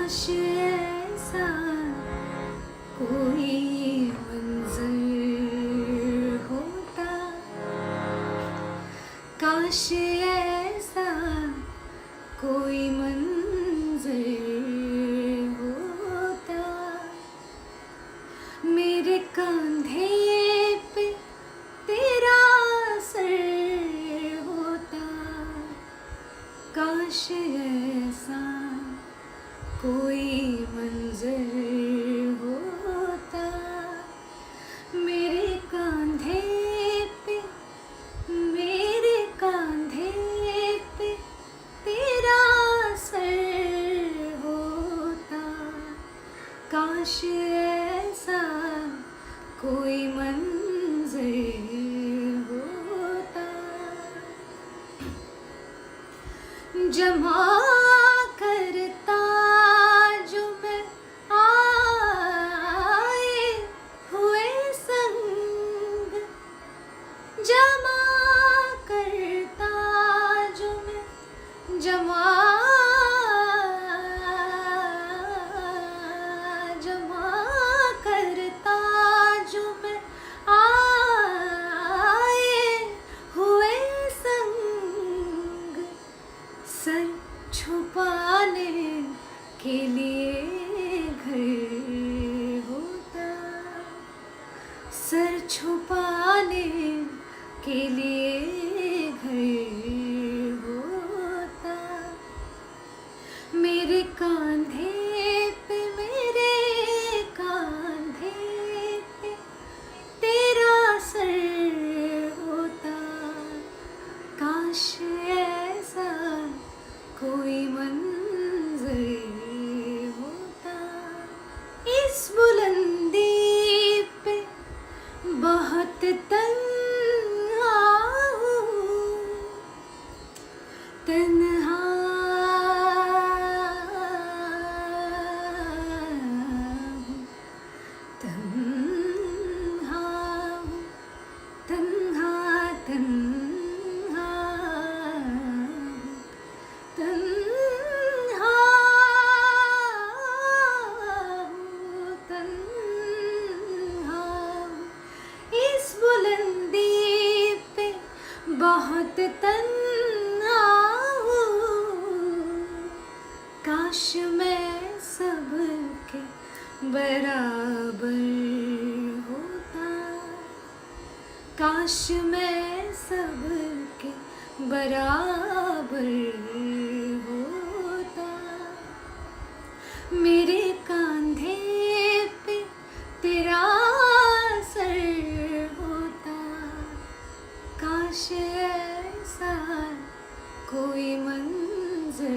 काश ऐसा कोई मंज़र होता, काश ऐसा कोई मंज़र होता, मेरे कंधे पे तेरा सर होता, काश ऐसा कोई मंज़र होता, मेरे कंधे पे तेरा सर होता, काश ऐसा कोई मंज़र होता। जमा करता जो मैं आए हुए संग, जमा करता जो मैं जमा करता जो मैं आए हुए संग, सर छुपाने के लिए घर होता, सर छुपाने के लिए घर होता, मेरे कंधे पे तेरा सर होता, काश ऐसा कोई मंज़र होता। इस बुलंदी पे बहुत तन्हा हूँ, तन्हा हूँ, तन्हा हूँ, तन्हा तन्हा हूँ, तन्हा हूँ, तन्हा हूँ। इस बुलंदी पे बहुत तन्हा हूँ, काश मैं सबके बराबर होता, काश मैं सबके बराबर होता, मेरे कंधे पे तेरा सर होता, काश ऐसा कोई मंज़र